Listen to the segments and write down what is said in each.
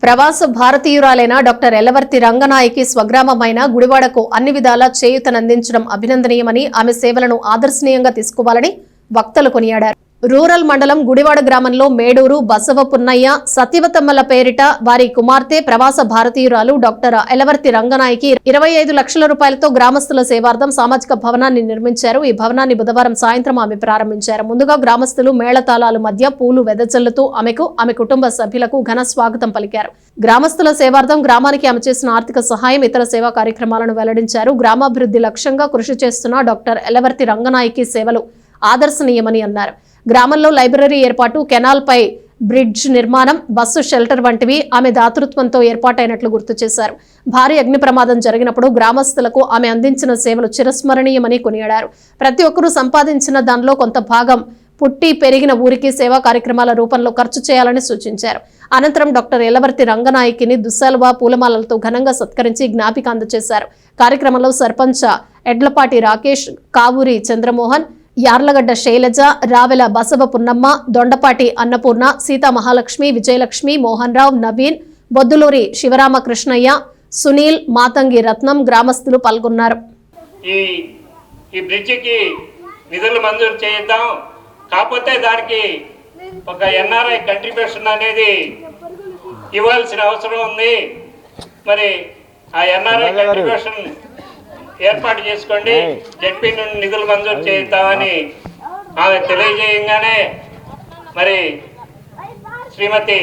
ప్రవాస భారతీయురాలైన డాక్టర్ ఎల్లవర్తి రంగనాయకి స్వగ్రామమైన గుడివాడకు అన్ని విధాలా చేయూతనందించడం అభినందనీయమని, ఆమె సేవలను ఆదర్శనీయంగా తీసుకోవాలని వక్తలు కొనియాడారు. రూరల్ మండలం గుడివాడ గ్రామంలో మేడూరు బసవ పున్నయ్య సత్యవతమ్మల పేరిట వారి కుమార్తె ప్రవాస భారతీయురాలు డాక్టర్ ఎల్లవర్తి రంగనాయకి 25 లక్షల రూపాయలతో గ్రామస్తుల సేవార్థం సామాజిక భవనాన్ని నిర్మించారు. ఈ భవనాన్ని బుధవారం సాయంత్రం ఆమె ప్రారంభించారు. ముందుగా గ్రామస్తులు మేళతాళాల మధ్య పూలు వెదజల్లుతూ ఆమె కుటుంబ సభ్యులకు ఘన స్వాగతం పలికారు. గ్రామస్తుల సేవార్థం గ్రామానికి ఆమె చేసిన ఆర్థిక సహాయం, ఇతర సేవా కార్యక్రమాలను వెల్లడించారు. గ్రామాభివృద్ధి లక్ష్యంగా కృషి చేస్తున్న డాక్టర్ ఎల్లవర్తి రంగనాయకి సేవలు ఆదర్శనీయమని అన్నారు. గ్రామంలో లైబ్రరీ ఏర్పాటు, కెనాల్ పై బ్రిడ్జ్ నిర్మాణం, బస్సు షెల్టర్ వంటివి ఆమె దాతృత్వంతో ఏర్పాటైనట్లు గుర్తు చేశారు. భారీ అగ్ని ప్రమాదం జరిగినప్పుడు గ్రామస్తులకు ఆమె అందించిన సేవలు చిరస్మరణీయమని కొనియాడారు. ప్రతి ఒక్కరూ సంపాదించిన దానిలో కొంత భాగం పుట్టి పెరిగిన ఊరికి సేవా కార్యక్రమాల రూపంలో ఖర్చు చేయాలని సూచించారు. అనంతరం డాక్టర్ ఎల్లవర్తి రంగనాయకిని దుస్సాలువా పూలమాలలతో ఘనంగా సత్కరించి జ్ఞాపిక అందజేశారు. కార్యక్రమంలో సర్పంచ్ ఎడ్లపాటి రాకేష్, కావూరి చంద్రమోహన్, యార్లగడ్డ శైలజ, రావెల బసవ పున్నమ్మ, దొండపాటి అన్నపూర్ణ, సీతా మహాలక్ష్మి, విజయలక్ష్మి, మోహన్ రావు, నవీన్, బొద్దులూరి శివరామకృష్ణయ్య, సునీల్, మాతంగి రత్నం గ్రామస్తులు పాల్గొన్నారు. ఈ బ్రిడ్జికి నిధులు మంజూరు చేద్దాం, కాకపోతే దానికి ఒక ఎన్ఆర్ఐ కంట్రిబ్యూషన్ అనేది ఇవ్వాల్సిన అవసరం ఉంది. మరి ఆ ఎన్ఆర్ఐ కంట్రిబ్యూషన్ ఏర్పాటు చేసుకోండి, జడ్పీ నుండి నిధులు మంజూరు చేద్దామని ఆమె తెలియజేయంగానే మరి శ్రీమతి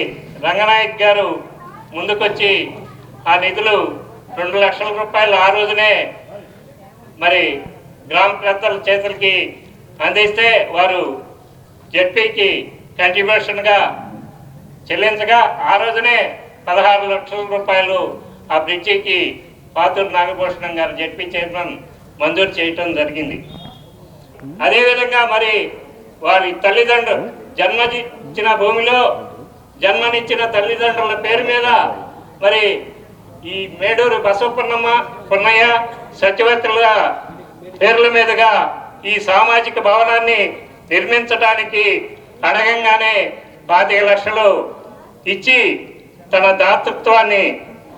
రంగనాయక్ గారు ముందుకొచ్చి ఆ నిధులు 2 లక్షల రూపాయలు ఆ రోజునే మరి గ్రామ పెద్దల చేతులకి అందిస్తే వారు జడ్పీకి కంట్రిబ్యూషన్గా చెల్లించగా ఆ రోజునే 16 లక్షల రూపాయలు ఆ బ్రిడ్జికి పాతూరు నాగభూషణం గారు జడ్పీ చైర్మన్ మంజూరు చేయటం జరిగింది. అదేవిధంగా మరి వారి తల్లిదండ్రులు జన్మనిచ్చిన భూమిలో జన్మనిచ్చిన తల్లిదండ్రుల పేరు మీద మరి ఈ మేడూరు బసవ పున్నయ్య సత్యవతుల పేర్ల మీదుగా ఈ సామాజిక భవనాన్ని నిర్మించడానికి అడగంగానే 25 లక్షలు ఇచ్చి తన దాతృత్వాన్ని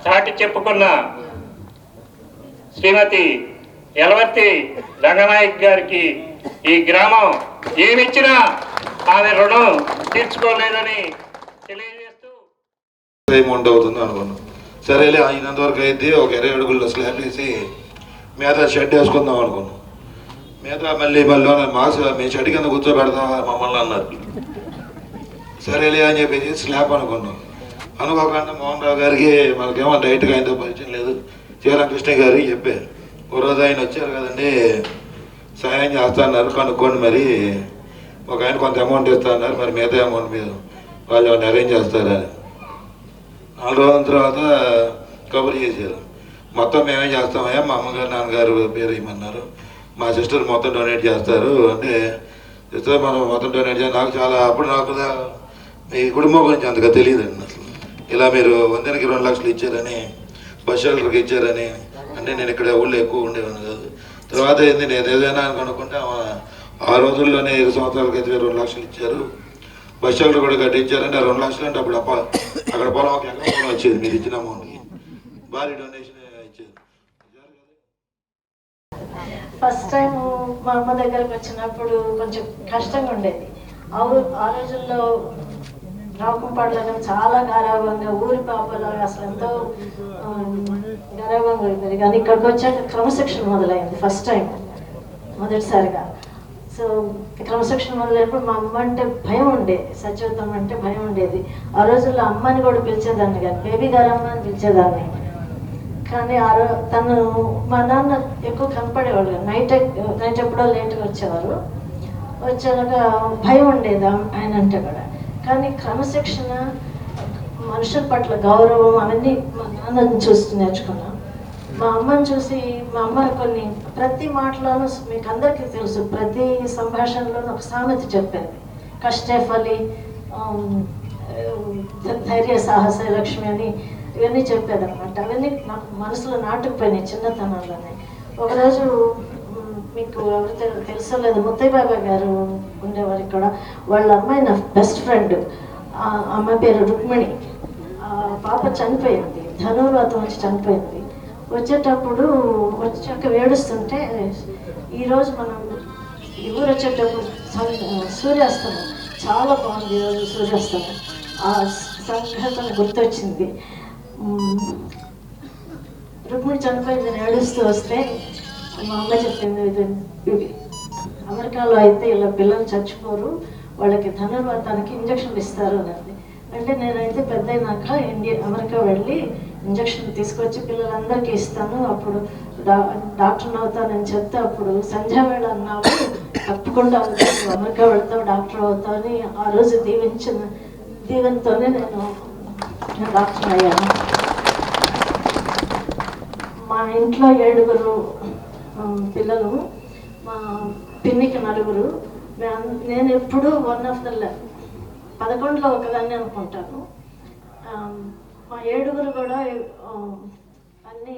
చాటి చెప్పుకున్న శ్రీమతి ఎల్లవర్తి రంగనాయక్ గారికి ఈ గ్రామం ఏమిచ్చినా ఆమె రుణం తీర్చుకోలేదని తెలియజేస్తూ అమౌంట్ అవుతుంది అనుకున్నాం. సరేలే అయినంతవరకు అయితే ఒక 20 అడుగుల్లో స్లాబ్ వేసి మీద షెడ్ వేసుకుందాం అనుకున్నాం. మీద మళ్ళీ మీ షెడ్ కింద కూర్చోబెడతాం మమ్మల్ని అన్నారు. సరేలే అని చెప్పేసి స్లాబ్ అనుకున్నాం. అనుకోకుండా మోహన్ రావు గారికి మనకేమో డైరెక్ట్గా ఆయనతో పరిచయం లేదు, శివరామకృష్ణ గారికి చెప్పారు. ఓ రోజు ఆయన వచ్చారు కదండి, సహాయం చేస్తున్నారు కనుక్కోండి, మరి ఒక ఆయన కొంత అమౌంట్ ఇస్తున్నారు, మరి మిగతా అమౌంట్ మీద వాళ్ళు ఏమైనా అరేంజ్ చేస్తారని. 4 రోజుల తర్వాత కబుర్ చేశారు. మొత్తం మేమే చేస్తామయ్యా, మా అమ్మగారు నాన్నగారు పేరు ఇవ్వమన్నారు, మా సిస్టర్ మొత్తం డొనేట్ చేస్తారు అంటే, సిస్టర్ మనం మొత్తం డొనేట్ చేయాలి. నాకు చాలా అప్పుడు నాకు మీ కుటుంబం గురించి అంతగా తెలియదండి. అసలు ఇలా మీరు వందనికి 2 లక్షలు ఇచ్చారని, బస్ షెల్టర్కి ఇచ్చారని అంటే నేను ఇక్కడ ఊళ్ళో ఎక్కువ ఉండేవాడిని కాదు. తర్వాత ఏంది నేను ఏదైనా అనుకుంటే ఆ రోజుల్లోనే 5 సంవత్సరాలకి అయితే 2 లక్షలు ఇచ్చారు, బస్ షెల్టర్ కూడా కట్టించారంటే 2 లక్షలు అంటే అప్పుడు అక్కడ పొలం ఒక ఎకరం పొలం వచ్చేది మీరు ఇచ్చిన అమౌంట్కి, భారీ డొనేషన్ ఇచ్చేది. ఫస్ట్ టైం మా అమ్మ దగ్గరకు వచ్చినప్పుడు కొంచెం కష్టంగా ఉండేది. ఆ రోజుల్లో రావుకుంపాడులో చాలా గారాభంగా ఊరి పాపలాగా అసలు ఎంతో గారాభంగా ఉండేది. కానీ ఇక్కడికి వచ్చాక క్రమశిక్షణ మొదలైంది ఫస్ట్ టైం, మొదటిసారిగా. సో క్రమశిక్షణ మొదలైనప్పుడు మా అమ్మ అంటే భయం ఉండేది, సత్యవతం అంటే భయం ఉండేది. ఆ రోజుల్లో అమ్మని కూడా పిలిచేదాన్ని కానీ, బేబీ గారమ్మ అని పిలిచేదాన్ని. కానీ తను మా నాన్న ఎక్కువ కనపడేవాడు, నైట్ ఎప్పుడో లేట్గా వచ్చేవారు. వచ్చాక భయం ఉండేది ఆయన అంటే కూడా. కానీ క్రమశిక్షణ, మనుషుల పట్ల గౌరవం అవన్నీ మా నాన్నని చూసి నేర్చుకున్నాను. మా అమ్మని చూసి మా అమ్మ ప్రతి మాటలోనూ మీకు అందరికీ తెలుసు, ప్రతి సంభాషణలోనూ ఒక సామెత చెప్పేది. కష్టే ఫలి, ధైర్య సాహస లక్ష్మి అని ఇవన్నీ చెప్పేదన్నమాట. అవన్నీ నాకు మనసులో నాటుకుపోయినాయి చిన్నతనంలోనే. ఒకరోజు మీకు ఎవరు తెలుసో లేదు, ముత్తయ్య బాబా గారు ఉండేవారు ఇక్కడ. వాళ్ళ అమ్మాయి నా బెస్ట్ ఫ్రెండ్, అమ్మాయి పేరు రుక్మిణి. పాప చనిపోయింది, ధనుర్వాతం వచ్చి చనిపోయింది. వచ్చేటప్పుడు వచ్చాక ఏడుస్తుంటే, ఈరోజు మనం ఈ ఊరు వచ్చేటప్పుడు సూర్యాస్తమం చాలా బాగుంది, ఈరోజు సూర్యాస్తమం. ఆ సంఘటన గుర్తొచ్చింది. రుక్మిణి చనిపోయిందని ఏడుస్తూ వస్తే మా అమ్మ చెప్పింది, ఇది అమెరికాలో అయితే ఇలా పిల్లలు చచ్చిపోరు, వాళ్ళకి ధనుర్వాతానికి ఇంజక్షన్లు ఇస్తారు అని. అంటే నేనైతే పెద్ద అయినాక అమెరికా వెళ్ళి ఇంజక్షన్ తీసుకొచ్చి పిల్లలందరికీ ఇస్తాను, అప్పుడు డాక్టర్ని అవుతానని చెప్తే, అప్పుడు సంధ్యావేళ అన్నావు, తప్పకుండా అవుతావు, అమెరికా వెళ్తావు, డాక్టర్ అవుతావు అని ఆ రోజు దీవెనతోనే నేను డాక్టర్ అయ్యాను. మా ఇంట్లో 7 పిల్లలు, మా పిన్నికి 4. నేను ఎప్పుడు వన్ ఆఫ్ ద 11లో ఒకదాన్ని అనుకుంటాను. మా 7 కూడా అన్నీ